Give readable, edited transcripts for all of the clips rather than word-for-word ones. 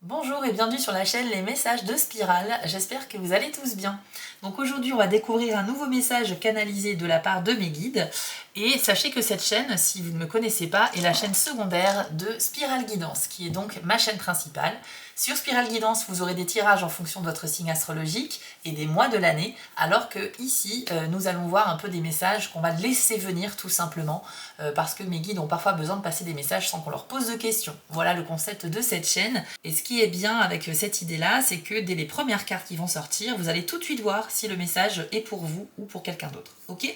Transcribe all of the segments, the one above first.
Bonjour et bienvenue sur la chaîne Les Messages de Spirale, j'espère que vous allez tous bien. Donc aujourd'hui on va découvrir un nouveau message canalisé de la part de mes guides et sachez que cette chaîne, si vous ne me connaissez pas, est la chaîne secondaire de Spirale Guidance qui est donc ma chaîne principale. Sur Spirale Guidance vous aurez des tirages en fonction de votre signe astrologique et des mois de l'année, alors que ici nous allons voir un peu des messages qu'on va laisser venir tout simplement parce que mes guides ont parfois besoin de passer des messages sans qu'on leur pose de questions. Voilà le concept de cette chaîne. Et ce qui est bien avec cette idée-là, c'est que dès les premières cartes qui vont sortir, vous allez tout de suite voir si le message est pour vous ou pour quelqu'un d'autre. Ok ?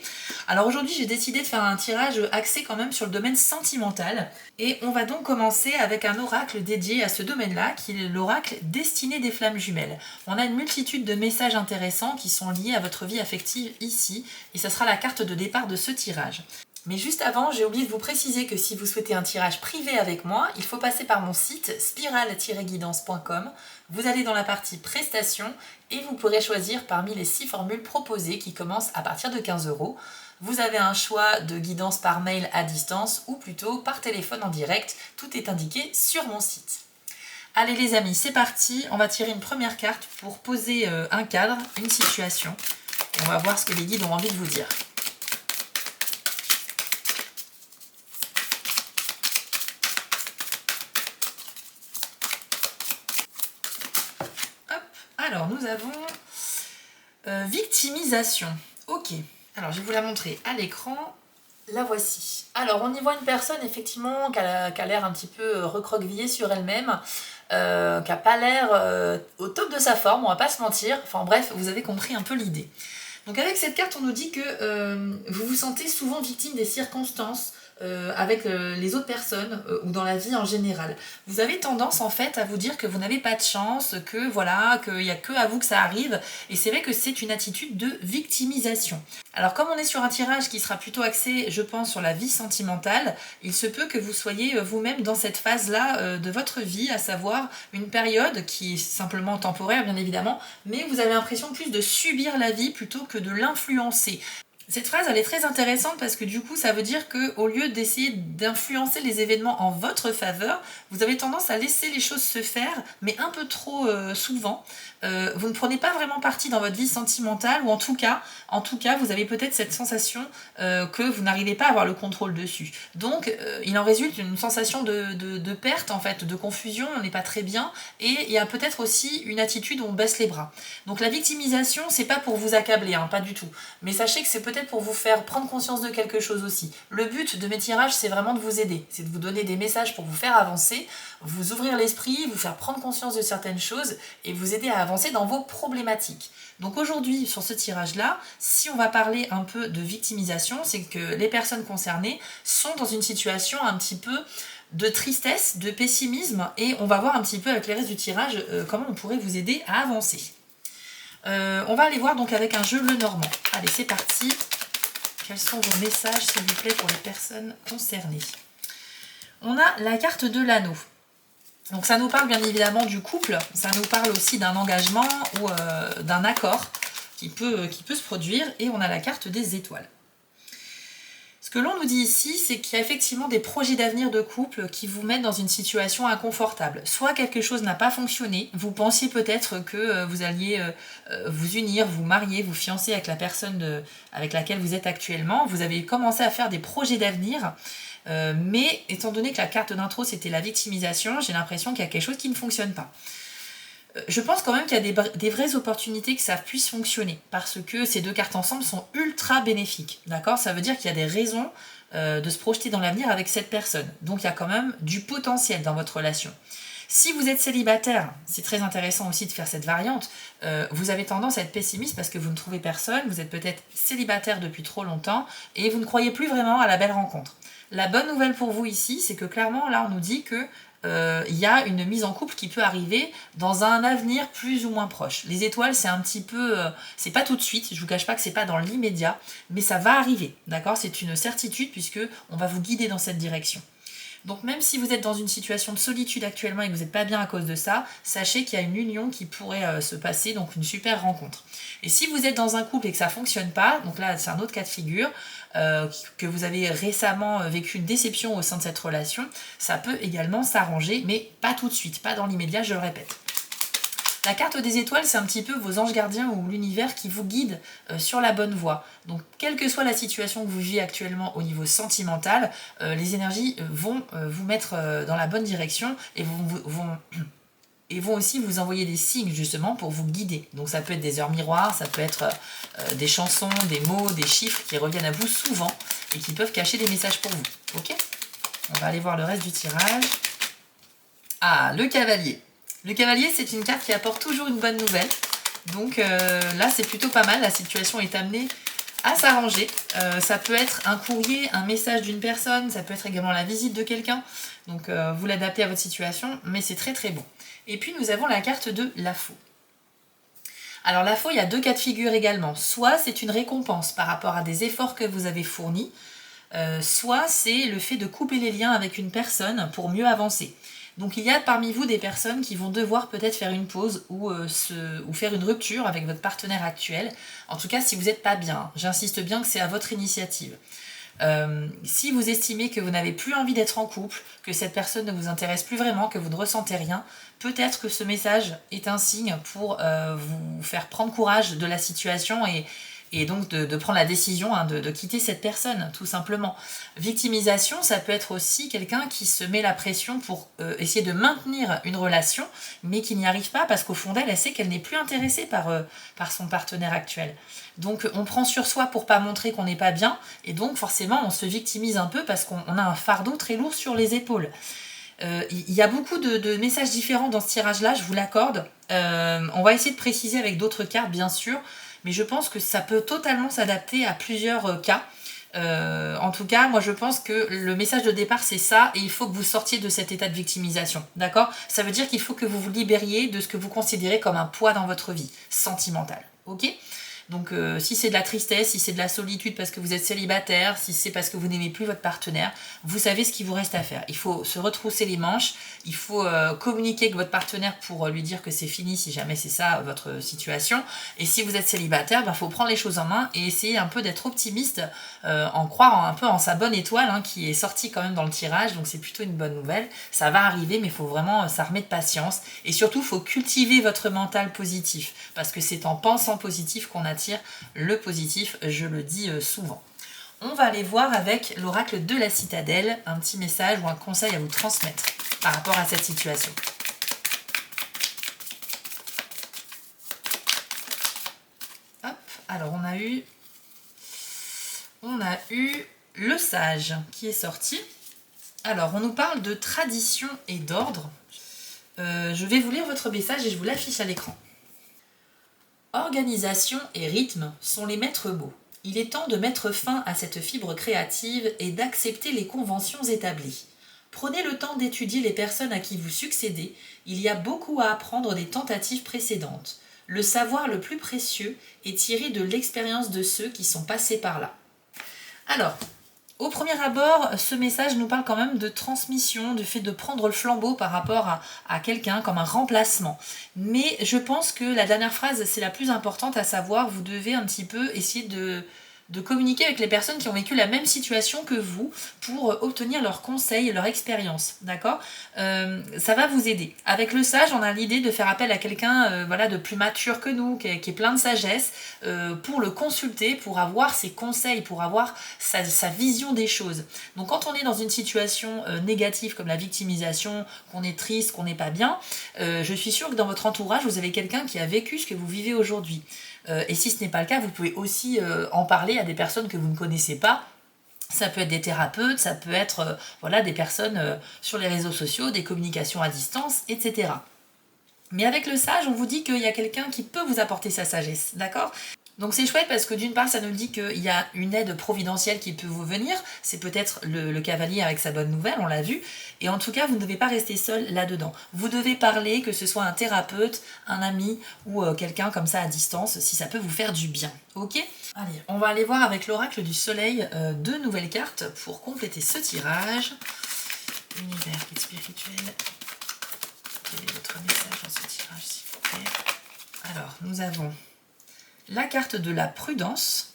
Alors aujourd'hui, j'ai décidé de faire un tirage axé quand même sur le domaine sentimental. Et on va donc commencer avec un oracle dédié à ce domaine-là, qui est l'oracle Destinée des flammes jumelles. On a une multitude de messages intéressants qui sont liés à votre vie affective ici, et ça sera la carte de départ de ce tirage. Mais juste avant, j'ai oublié de vous préciser que si vous souhaitez un tirage privé avec moi, il faut passer par mon site spirale-guidance.com. Vous allez dans la partie prestations et vous pourrez choisir parmi les 6 formules proposées qui commencent à partir de 15 €. Vous avez un choix de guidance par mail à distance ou plutôt par téléphone en direct. Tout est indiqué sur mon site. Allez les amis, c'est parti. On va tirer une première carte pour poser un cadre, une situation. Et on va voir ce que les guides ont envie de vous dire. Alors, nous avons victimisation. Ok. Alors, je vais vous la montrer à l'écran. La voici. Alors, on y voit une personne, effectivement, qui a l'air un petit peu recroquevillée sur elle-même, qui n'a pas l'air au top de sa forme, on va pas se mentir. Enfin bref, vous avez compris un peu l'idée. Donc avec cette carte, on nous dit que vous vous sentez souvent victime des circonstances avec les autres personnes ou dans la vie en général. Vous avez tendance en fait à vous dire que vous n'avez pas de chance, que voilà, qu'il n'y a que à vous que ça arrive, et c'est vrai que c'est une attitude de victimisation. Alors comme on est sur un tirage qui sera plutôt axé, je pense, sur la vie sentimentale, il se peut que vous soyez vous-même dans cette phase-là de votre vie, à savoir une période qui est simplement temporaire bien évidemment, mais vous avez l'impression plus de subir la vie plutôt que de l'influencer. Cette phrase, elle est très intéressante parce que du coup, ça veut dire qu'au lieu d'essayer d'influencer les événements en votre faveur, vous avez tendance à laisser les choses se faire, mais un peu trop souvent. Vous ne prenez pas vraiment parti dans votre vie sentimentale, ou en tout cas, vous avez peut-être cette sensation que vous n'arrivez pas à avoir le contrôle dessus. Donc, il en résulte une sensation de perte, en fait, de confusion, on n'est pas très bien, et il y a peut-être aussi une attitude où on baisse les bras. Donc la victimisation, c'est pas pour vous accabler, hein, pas du tout. Mais sachez que c'est peut-être pour vous faire prendre conscience de quelque chose aussi. Le but de mes tirages, c'est vraiment de vous aider. C'est de vous donner des messages pour vous faire avancer, vous ouvrir l'esprit, vous faire prendre conscience de certaines choses et vous aider à avancer dans vos problématiques. Donc aujourd'hui, sur ce tirage-là, si on va parler un peu de victimisation, c'est que les personnes concernées sont dans une situation un petit peu de tristesse, de pessimisme, et on va voir un petit peu avec les restes du tirage comment on pourrait vous aider à avancer. On va aller voir donc avec un jeu Lenormand. Allez, c'est parti. Quels sont vos messages, s'il vous plaît, pour les personnes concernées? On a la carte de l'anneau. Donc ça nous parle bien évidemment du couple, ça nous parle aussi d'un engagement ou d'un accord qui peut se produire, et on a la carte des étoiles. Ce que l'on nous dit ici, c'est qu'il y a effectivement des projets d'avenir de couple qui vous mettent dans une situation inconfortable. Soit quelque chose n'a pas fonctionné, vous pensiez peut-être que vous alliez vous unir, vous marier, vous fiancer avec la personne avec laquelle vous êtes actuellement. Vous avez commencé à faire des projets d'avenir, mais étant donné que la carte d'intro c'était la victimisation, j'ai l'impression qu'il y a quelque chose qui ne fonctionne pas. Je pense quand même qu'il y a des vraies opportunités que ça puisse fonctionner, parce que ces deux cartes ensemble sont ultra bénéfiques, d'accord? Ça veut dire qu'il y a des raisons de se projeter dans l'avenir avec cette personne. Donc il y a quand même du potentiel dans votre relation. Si vous êtes célibataire, c'est très intéressant aussi de faire cette variante, vous avez tendance à être pessimiste parce que vous ne trouvez personne, vous êtes peut-être célibataire depuis trop longtemps et vous ne croyez plus vraiment à la belle rencontre. La bonne nouvelle pour vous ici, c'est que clairement, là, on nous dit que il y a une mise en couple qui peut arriver dans un avenir plus ou moins proche. Les étoiles, c'est un petit peu... c'est pas tout de suite, je vous cache pas que c'est pas dans l'immédiat, mais ça va arriver, d'accord? C'est une certitude puisque on va vous guider dans cette direction. Donc même si vous êtes dans une situation de solitude actuellement et que vous n'êtes pas bien à cause de ça, sachez qu'il y a une union qui pourrait se passer, donc une super rencontre. Et si vous êtes dans un couple et que ça ne fonctionne pas, donc là c'est un autre cas de figure, que vous avez récemment vécu une déception au sein de cette relation, ça peut également s'arranger, mais pas tout de suite, pas dans l'immédiat, je le répète. La carte des étoiles, c'est un petit peu vos anges gardiens ou l'univers qui vous guide sur la bonne voie. Donc, quelle que soit la situation que vous vivez actuellement au niveau sentimental, les énergies vont vous mettre dans la bonne direction et vont aussi vous envoyer des signes justement pour vous guider. Donc, ça peut être des heures miroirs, ça peut être des chansons, des mots, des chiffres qui reviennent à vous souvent et qui peuvent cacher des messages pour vous. Ok ? On va aller voir le reste du tirage. Ah, le cavalier. Le cavalier, c'est une carte qui apporte toujours une bonne nouvelle. Donc là, c'est plutôt pas mal. La situation est amenée à s'arranger. Ça peut être un courrier, un message d'une personne. Ça peut être également la visite de quelqu'un. Donc vous l'adaptez à votre situation. Mais c'est très très bon. Et puis, nous avons la carte de la faux. Alors la faux, il y a deux cas de figure également. Soit c'est une récompense par rapport à des efforts que vous avez fournis. Soit c'est le fait de couper les liens avec une personne pour mieux avancer. Donc il y a parmi vous des personnes qui vont devoir peut-être faire une pause ou faire une rupture avec votre partenaire actuel. En tout cas, si vous n'êtes pas bien, j'insiste bien que c'est à votre initiative. Si vous estimez que vous n'avez plus envie d'être en couple, que cette personne ne vous intéresse plus vraiment, que vous ne ressentez rien, peut-être que ce message est un signe pour vous faire prendre courage de la situation et donc de prendre la décision de quitter cette personne, tout simplement. Victimisation, ça peut être aussi quelqu'un qui se met la pression pour essayer de maintenir une relation, mais qui n'y arrive pas parce qu'au fond d'elle, elle sait qu'elle n'est plus intéressée par son partenaire actuel. Donc on prend sur soi pour pas montrer qu'on n'est pas bien, et donc forcément on se victimise un peu parce qu'on a un fardeau très lourd sur les épaules. Il y a beaucoup de messages différents dans ce tirage-là, je vous l'accorde. On va essayer de préciser avec d'autres cartes, bien sûr, mais je pense que ça peut totalement s'adapter à plusieurs cas. En tout cas, moi je pense que le message de départ c'est ça, et il faut que vous sortiez de cet état de victimisation, d'accord ? Ça veut dire qu'il faut que vous vous libériez de ce que vous considérez comme un poids dans votre vie sentimentale, ok ? Donc si c'est de la tristesse, si c'est de la solitude parce que vous êtes célibataire, si c'est parce que vous n'aimez plus votre partenaire, vous savez ce qu'il vous reste à faire. Il faut se retrousser les manches, il faut communiquer avec votre partenaire pour lui dire que c'est fini si jamais c'est ça votre situation. Et si vous êtes célibataire, il faut prendre les choses en main et essayer un peu d'être optimiste, en croire un peu en sa bonne étoile qui est sortie quand même dans le tirage, donc c'est plutôt une bonne nouvelle. Ça va arriver, mais il faut vraiment s'armer de patience. Et surtout, il faut cultiver votre mental positif, parce que c'est en pensant positif qu'on attire le positif, je le dis souvent. On va aller voir avec l'oracle de la citadelle, un petit message ou un conseil à vous transmettre par rapport à cette situation. Hop, alors on a eu le sage qui est sorti. Alors on nous parle de tradition et d'ordre. Je vais vous lire votre message et je vous l'affiche à l'écran. Organisation et rythme sont les maîtres mots. Il est temps de mettre fin à cette fibre créative et d'accepter les conventions établies. Prenez le temps d'étudier les personnes à qui vous succédez, il y a beaucoup à apprendre des tentatives précédentes. Le savoir le plus précieux est tiré de l'expérience de ceux qui sont passés par là. Alors, au premier abord, ce message nous parle quand même de transmission, du fait de prendre le flambeau par rapport à quelqu'un comme un remplacement. Mais je pense que la dernière phrase, c'est la plus importante, à savoir, vous devez un petit peu essayer de communiquer avec les personnes qui ont vécu la même situation que vous pour obtenir leurs conseils et leur expérience, d'accord ? Ça va vous aider. Avec le sage, on a l'idée de faire appel à quelqu'un de plus mature que nous, qui est plein de sagesse, pour le consulter, pour avoir ses conseils, pour avoir sa vision des choses. Donc quand on est dans une situation négative comme la victimisation, qu'on est triste, qu'on n'est pas bien, je suis sûre que dans votre entourage, vous avez quelqu'un qui a vécu ce que vous vivez aujourd'hui. Et si ce n'est pas le cas, vous pouvez aussi en parler à des personnes que vous ne connaissez pas. Ça peut être des thérapeutes, ça peut être des personnes sur les réseaux sociaux, des communications à distance, etc. Mais avec le sage, on vous dit qu'il y a quelqu'un qui peut vous apporter sa sagesse, d'accord ? Donc c'est chouette parce que d'une part, ça nous dit qu'il y a une aide providentielle qui peut vous venir. C'est peut-être le cavalier avec sa bonne nouvelle, on l'a vu. Et en tout cas, vous ne devez pas rester seul là-dedans. Vous devez parler, que ce soit un thérapeute, un ami ou quelqu'un comme ça à distance, si ça peut vous faire du bien. Ok ? Allez, on va aller voir avec l'oracle du soleil 2 nouvelles cartes pour compléter ce tirage. Univers, guide spirituel. Quel est votre message dans ce tirage, s'il vous plaît? Alors, nous avons la carte de la prudence.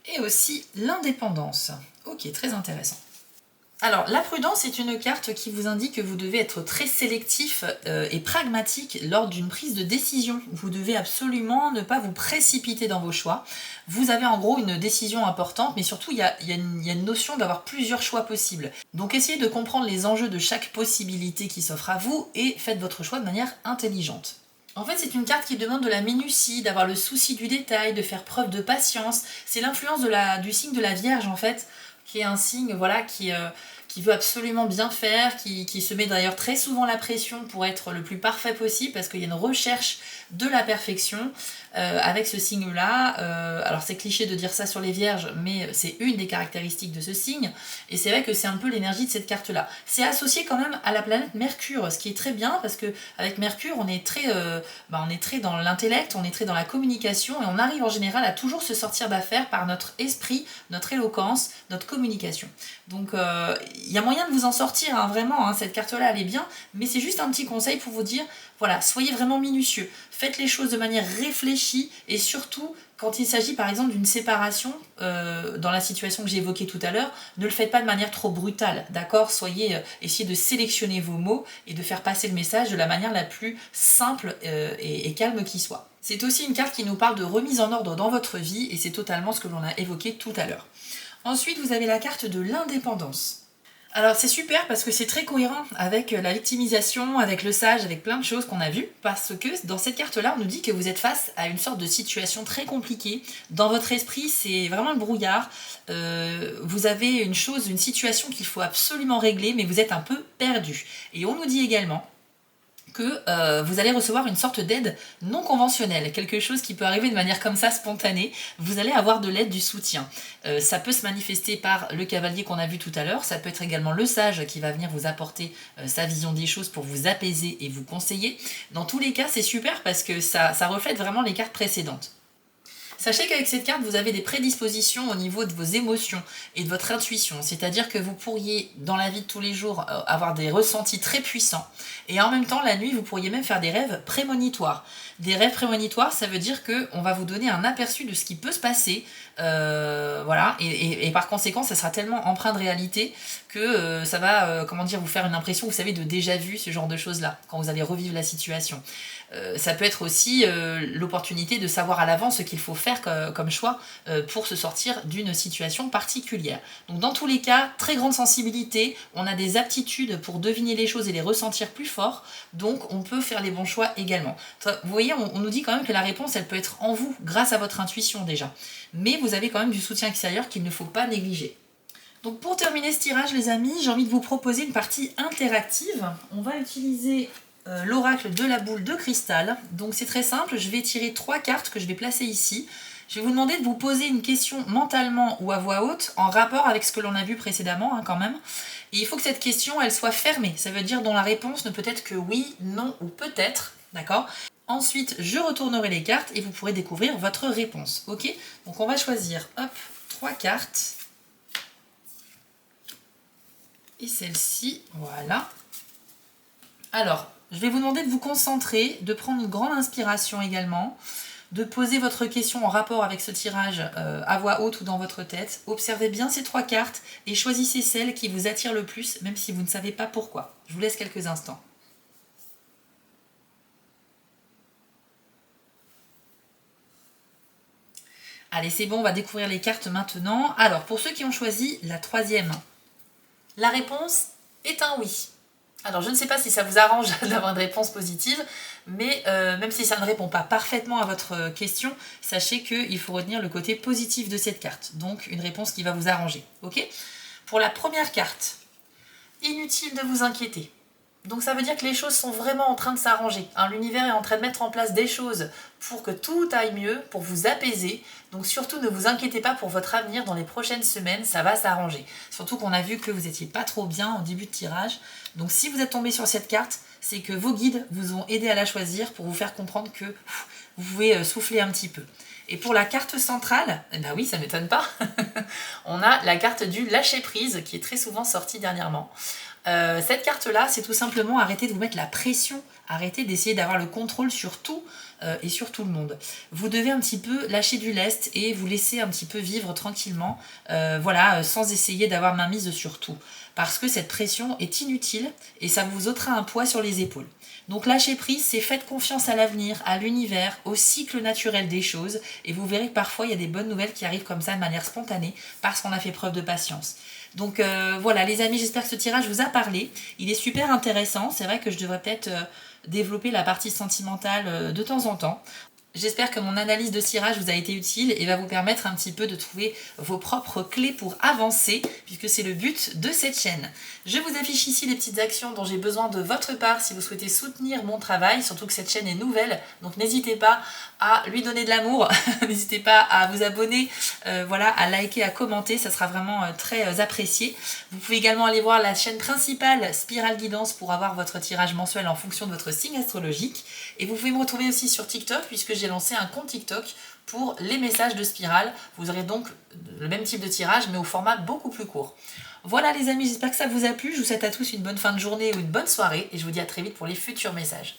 Et aussi l'indépendance. Ok, très intéressant. Alors, la prudence est une carte qui vous indique que vous devez être très sélectif et pragmatique lors d'une prise de décision. Vous devez absolument ne pas vous précipiter dans vos choix. Vous avez en gros une décision importante, mais surtout il y a une notion d'avoir plusieurs choix possibles. Donc essayez de comprendre les enjeux de chaque possibilité qui s'offre à vous et faites votre choix de manière intelligente. En fait, c'est une carte qui demande de la minutie, d'avoir le souci du détail, de faire preuve de patience. C'est l'influence du signe de la Vierge, en fait, qui est un signe voilà, qui veut absolument bien faire, qui se met d'ailleurs très souvent la pression pour être le plus parfait possible, parce qu'il y a une recherche de la perfection avec ce signe-là. Alors c'est cliché de dire ça sur les Vierges, mais c'est une des caractéristiques de ce signe, et c'est vrai que c'est un peu l'énergie de cette carte-là. C'est associé quand même à la planète Mercure, ce qui est très bien, parce que avec Mercure, on est très dans l'intellect, on est très dans la communication, et on arrive en général à toujours se sortir d'affaire par notre esprit, notre éloquence, notre communication. Donc il y a moyen de vous en sortir, hein, vraiment, hein, cette carte-là, elle est bien, mais c'est juste un petit conseil pour vous dire, voilà, soyez vraiment minutieux, faites les choses de manière réfléchie, et surtout, quand il s'agit par exemple d'une séparation, dans la situation que j'ai évoquée tout à l'heure, ne le faites pas de manière trop brutale, d'accord? Essayez de sélectionner vos mots et de faire passer le message de la manière la plus simple et calme qui soit. C'est aussi une carte qui nous parle de remise en ordre dans votre vie, et c'est totalement ce que l'on a évoqué tout à l'heure. Ensuite, vous avez la carte de l'indépendance. Alors c'est super parce que c'est très cohérent avec la victimisation, avec le sage, avec plein de choses qu'on a vues, parce que dans cette carte-là, on nous dit que vous êtes face à une sorte de situation très compliquée. Dans votre esprit, c'est vraiment le brouillard. Vous avez une situation qu'il faut absolument régler, mais vous êtes un peu perdu. Et on nous dit également que vous allez recevoir une sorte d'aide non conventionnelle, quelque chose qui peut arriver de manière comme ça spontanée. Vous allez avoir de l'aide, du soutien. Ça peut se manifester par le cavalier qu'on a vu tout à l'heure, ça peut être également le sage qui va venir vous apporter sa vision des choses pour vous apaiser et vous conseiller. Dans tous les cas, c'est super parce que ça reflète vraiment les cartes précédentes. Sachez qu'avec cette carte, vous avez des prédispositions au niveau de vos émotions et de votre intuition. C'est-à-dire que vous pourriez, dans la vie de tous les jours, avoir des ressentis très puissants. Et en même temps, la nuit, vous pourriez même faire des rêves prémonitoires. Des rêves prémonitoires, ça veut dire qu'on va vous donner un aperçu de ce qui peut se passer. Voilà. Et par conséquent, ça sera tellement empreint de réalité que ça va vous faire une impression, vous savez, de déjà vu, ce genre de choses-là, quand vous allez revivre la situation. Ça peut être aussi l'opportunité de savoir à l'avance ce qu'il faut faire comme choix pour se sortir d'une situation particulière. Donc dans tous les cas, très grande sensibilité, on a des aptitudes pour deviner les choses et les ressentir plus fort, donc on peut faire les bons choix également. Vous voyez, on nous dit quand même que la réponse, elle peut être en vous, grâce à votre intuition déjà. Mais vous avez quand même du soutien extérieur qu'il ne faut pas négliger. Donc pour terminer ce tirage, les amis, j'ai envie de vous proposer une partie interactive. On va utiliser l'oracle de la boule de cristal. Donc c'est très simple, je vais tirer 3 cartes que je vais placer ici. Je vais vous demander de vous poser une question mentalement ou à voix haute en rapport avec ce que l'on a vu précédemment quand même. Et il faut que cette question elle soit fermée, ça veut dire dont la réponse ne peut être que oui, non ou peut-être, d'accord? Ensuite, je retournerai les cartes et vous pourrez découvrir votre réponse, ok? Donc on va choisir, hop, 3 cartes. Et celle-ci, voilà. Alors, je vais vous demander de vous concentrer, de prendre une grande inspiration également, de poser votre question en rapport avec ce tirage à voix haute ou dans votre tête. Observez bien ces 3 cartes et choisissez celle qui vous attire le plus, même si vous ne savez pas pourquoi. Je vous laisse quelques instants. Allez, c'est bon, on va découvrir les cartes maintenant. Alors, pour ceux qui ont choisi la 3e, la réponse est un oui. Alors, je ne sais pas si ça vous arrange d'avoir une réponse positive, mais même si ça ne répond pas parfaitement à votre question, sachez qu'il faut retenir le côté positif de cette carte. Donc, une réponse qui va vous arranger. Ok ? Pour la première carte, inutile de vous inquiéter. Donc ça veut dire que les choses sont vraiment en train de s'arranger. Hein, l'univers est en train de mettre en place des choses pour que tout aille mieux, pour vous apaiser. Donc surtout ne vous inquiétez pas pour votre avenir dans les prochaines semaines, ça va s'arranger. Surtout qu'on a vu que vous n'étiez pas trop bien au début de tirage. Donc si vous êtes tombé sur cette carte, c'est que vos guides vous ont aidé à la choisir pour vous faire comprendre que vous pouvez souffler un petit peu. Et pour la carte centrale, eh ben oui, ça m'étonne pas, on a la carte du lâcher-prise qui est très souvent sortie dernièrement. Cette carte-là, c'est tout simplement arrêter de vous mettre la pression, arrêter d'essayer d'avoir le contrôle sur tout et sur tout le monde. Vous devez un petit peu lâcher du lest et vous laisser un petit peu vivre tranquillement, voilà, sans essayer d'avoir main mise sur tout. Parce que cette pression est inutile et ça vous ôtera un poids sur les épaules. Donc lâcher prise, c'est faites confiance à l'avenir, à l'univers, au cycle naturel des choses et vous verrez que parfois il y a des bonnes nouvelles qui arrivent comme ça de manière spontanée parce qu'on a fait preuve de patience. Donc voilà les amis, j'espère que ce tirage vous a parlé. Il est super intéressant, c'est vrai que je devrais peut-être développer la partie sentimentale de temps en temps. J'espère que mon analyse de tirage vous a été utile et va vous permettre un petit peu de trouver vos propres clés pour avancer, puisque c'est le but de cette chaîne. Je vous affiche ici les petites actions dont j'ai besoin de votre part si vous souhaitez soutenir mon travail, surtout que cette chaîne est nouvelle, donc n'hésitez pas à lui donner de l'amour, n'hésitez pas à vous abonner, voilà, à liker, à commenter, ça sera vraiment très apprécié. Vous pouvez également aller voir la chaîne principale Spiral Guidance pour avoir votre tirage mensuel en fonction de votre signe astrologique. Et vous pouvez me retrouver aussi sur TikTok puisque j'ai lancé un compte TikTok pour les messages de Spiral. Vous aurez donc le même type de tirage mais au format beaucoup plus court. Voilà les amis, j'espère que ça vous a plu. Je vous souhaite à tous une bonne fin de journée ou une bonne soirée et je vous dis à très vite pour les futurs messages.